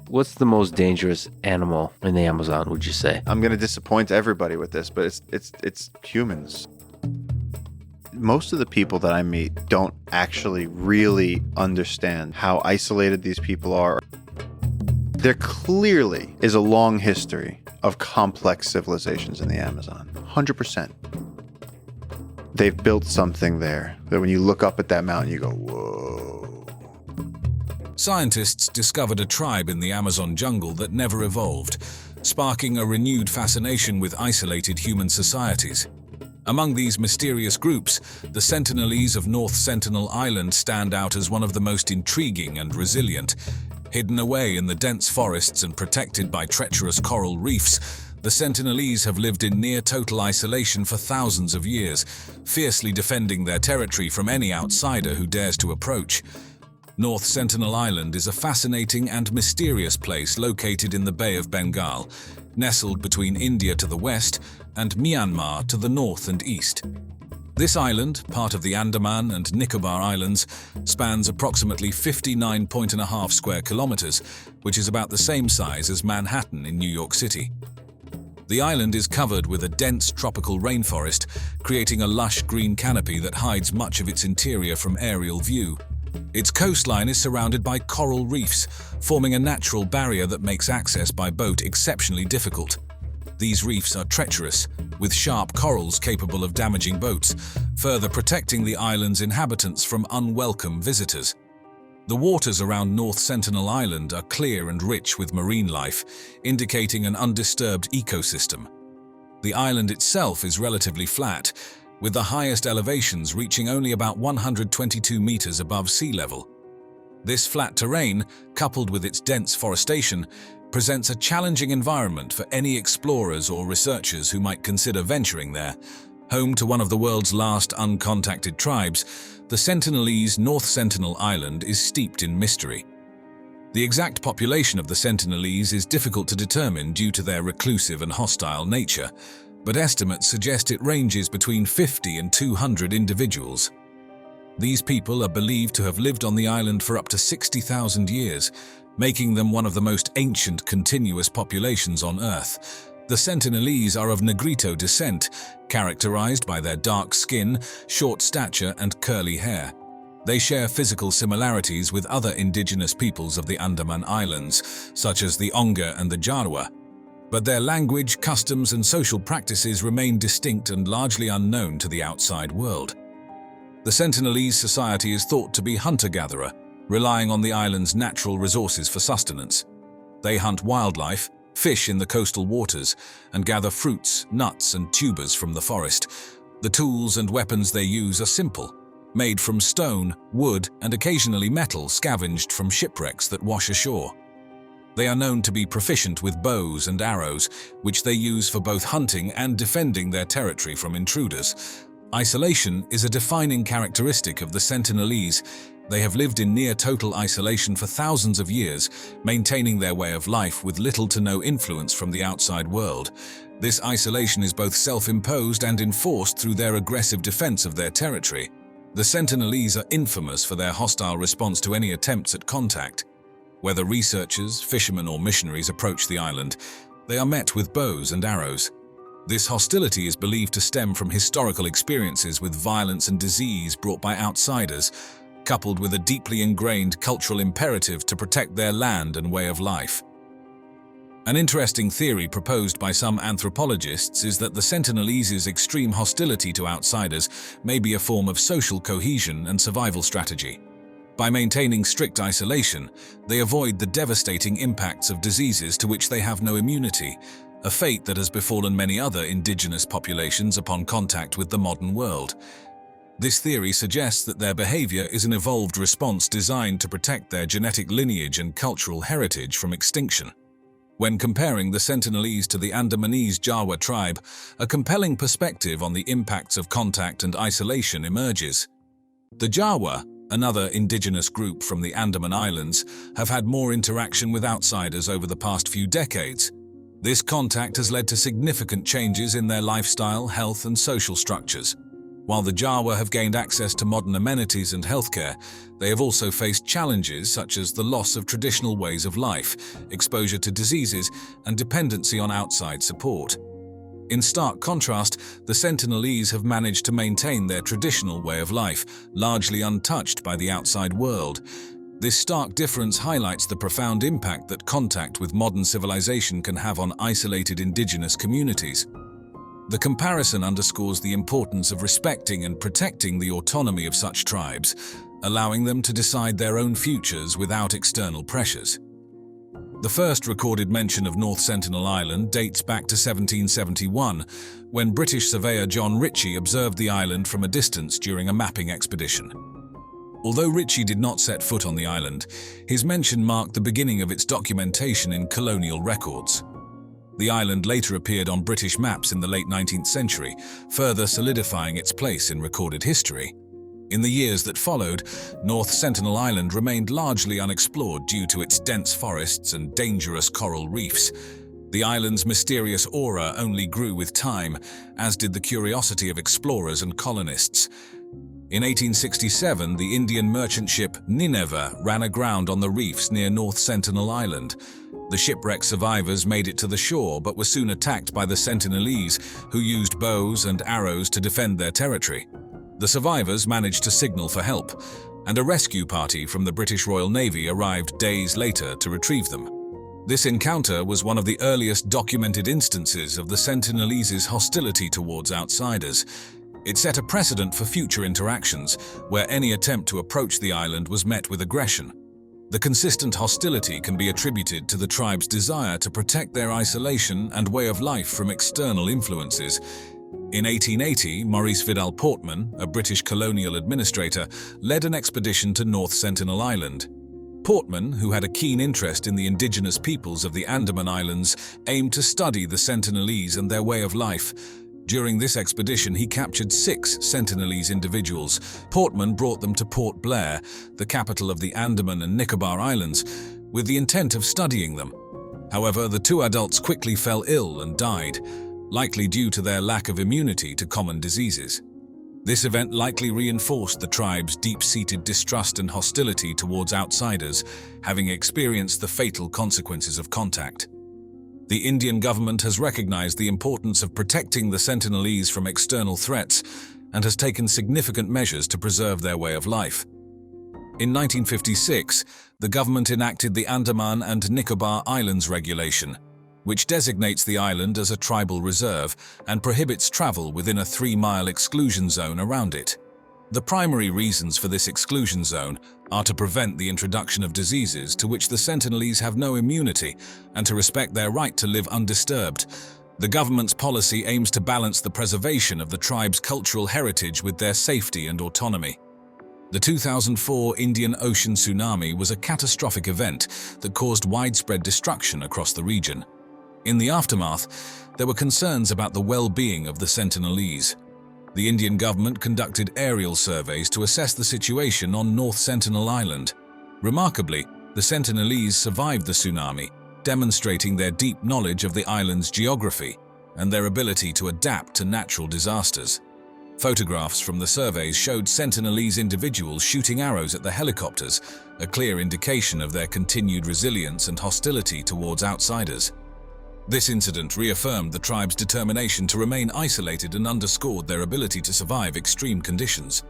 What's the most dangerous animal in the Amazon, would you say? I'm going to disappoint everybody with this, but it's humans. Most of the people that I meet don't actually really understand how isolated these people are. There clearly is a long history of complex civilizations in the Amazon. 100%. They've built something there that when you look up at that mountain, you go, whoa. Scientists discovered a tribe in the Amazon jungle that never evolved, sparking a renewed fascination with isolated human societies. Among these mysterious groups, the Sentinelese of North Sentinel Island stand out as one of the most intriguing and resilient. Hidden away in the dense forests and protected by treacherous coral reefs, the Sentinelese have lived in near-total isolation for thousands of years, fiercely defending their territory from any outsider who dares to approach. North Sentinel Island is a fascinating and mysterious place located in the Bay of Bengal, nestled between India to the west and Myanmar to the north and east. This island, part of the Andaman and Nicobar Islands, spans approximately 59.5 square kilometers, which is about the same size as Manhattan in New York City. The island is covered with a dense tropical rainforest, creating a lush green canopy that hides much of its interior from aerial view. Its coastline is surrounded by coral reefs, forming a natural barrier that makes access by boat exceptionally difficult. These reefs are treacherous, with sharp corals capable of damaging boats, further protecting the island's inhabitants from unwelcome visitors. The waters around North Sentinel Island are clear and rich with marine life, indicating an undisturbed ecosystem. The island itself is relatively flat, with the highest elevations reaching only about 122 meters above sea level. This flat terrain, coupled with its dense forestation, presents a challenging environment for any explorers or researchers who might consider venturing there. Home to one of the world's last uncontacted tribes, the Sentinelese North Sentinel Island is steeped in mystery. The exact population of the Sentinelese is difficult to determine due to their reclusive and hostile nature, but estimates suggest it ranges between 50 and 200 individuals. These people are believed to have lived on the island for up to 60,000 years, making them one of the most ancient continuous populations on Earth. The Sentinelese are of Negrito descent, characterized by their dark skin, short stature, and curly hair. They share physical similarities with other indigenous peoples of the Andaman Islands, such as the Onga and the Jarwa. But their language, customs, and social practices remain distinct and largely unknown to the outside world. The Sentinelese society is thought to be hunter-gatherer, relying on the island's natural resources for sustenance. They hunt wildlife, fish in the coastal waters, and gather fruits, nuts, and tubers from the forest. The tools and weapons they use are simple, made from stone, wood, and occasionally metal scavenged from shipwrecks that wash ashore. They are known to be proficient with bows and arrows, which they use for both hunting and defending their territory from intruders. Isolation is a defining characteristic of the Sentinelese. They have lived in near-total isolation for thousands of years, maintaining their way of life with little to no influence from the outside world. This isolation is both self-imposed and enforced through their aggressive defense of their territory. The Sentinelese are infamous for their hostile response to any attempts at contact. Whether researchers, fishermen, or missionaries approach the island, they are met with bows and arrows. This hostility is believed to stem from historical experiences with violence and disease brought by outsiders, coupled with a deeply ingrained cultural imperative to protect their land and way of life. An interesting theory proposed by some anthropologists is that the Sentinelese's extreme hostility to outsiders may be a form of social cohesion and survival strategy. By maintaining strict isolation, they avoid the devastating impacts of diseases to which they have no immunity, a fate that has befallen many other indigenous populations upon contact with the modern world. This theory suggests that their behavior is an evolved response designed to protect their genetic lineage and cultural heritage from extinction. When comparing the Sentinelese to the Andamanese Jawa tribe, a compelling perspective on the impacts of contact and isolation emerges. The Jawa, another indigenous group from the Andaman Islands, have had more interaction with outsiders over the past few decades. This contact has led to significant changes in their lifestyle, health, and social structures. While the Jawa have gained access to modern amenities and healthcare, they have also faced challenges such as the loss of traditional ways of life, exposure to diseases, and dependency on outside support. In stark contrast, the Sentinelese have managed to maintain their traditional way of life, largely untouched by the outside world. This stark difference highlights the profound impact that contact with modern civilization can have on isolated indigenous communities. The comparison underscores the importance of respecting and protecting the autonomy of such tribes, allowing them to decide their own futures without external pressures. The first recorded mention of North Sentinel Island dates back to 1771, when British surveyor John Ritchie observed the island from a distance during a mapping expedition. Although Ritchie did not set foot on the island, his mention marked the beginning of its documentation in colonial records. The island later appeared on British maps in the late 19th century, further solidifying its place in recorded history. In the years that followed, North Sentinel Island remained largely unexplored due to its dense forests and dangerous coral reefs. The island's mysterious aura only grew with time, as did the curiosity of explorers and colonists. In 1867, the Indian merchant ship Nineveh ran aground on the reefs near North Sentinel Island. The shipwreck survivors made it to the shore but were soon attacked by the Sentinelese, who used bows and arrows to defend their territory. The survivors managed to signal for help, and a rescue party from the British Royal Navy arrived days later to retrieve them. This encounter was one of the earliest documented instances of the Sentinelese's hostility towards outsiders. It set a precedent for future interactions, where any attempt to approach the island was met with aggression. The consistent hostility can be attributed to the tribe's desire to protect their isolation and way of life from external influences. In 1880, Maurice Vidal Portman, a British colonial administrator, led an expedition to North Sentinel Island. Portman, who had a keen interest in the indigenous peoples of the Andaman Islands, aimed to study the Sentinelese and their way of life. During this expedition, he captured 6 Sentinelese individuals. Portman brought them to Port Blair, the capital of the Andaman and Nicobar Islands, with the intent of studying them. However, the 2 adults quickly fell ill and died, likely due to their lack of immunity to common diseases. This event likely reinforced the tribe's deep-seated distrust and hostility towards outsiders, having experienced the fatal consequences of contact. The Indian government has recognized the importance of protecting the Sentinelese from external threats and has taken significant measures to preserve their way of life. In 1956, the government enacted the Andaman and Nicobar Islands Regulation, which designates the island as a tribal reserve and prohibits travel within a 3-mile exclusion zone around it. The primary reasons for this exclusion zone are to prevent the introduction of diseases to which the Sentinelese have no immunity and to respect their right to live undisturbed. The government's policy aims to balance the preservation of the tribe's cultural heritage with their safety and autonomy. The 2004 Indian Ocean tsunami was a catastrophic event that caused widespread destruction across the region. In the aftermath, there were concerns about the well-being of the Sentinelese. The Indian government conducted aerial surveys to assess the situation on North Sentinel Island. Remarkably, the Sentinelese survived the tsunami, demonstrating their deep knowledge of the island's geography and their ability to adapt to natural disasters. Photographs from the surveys showed Sentinelese individuals shooting arrows at the helicopters, a clear indication of their continued resilience and hostility towards outsiders. This incident reaffirmed the tribe's determination to remain isolated and underscored their ability to survive extreme conditions.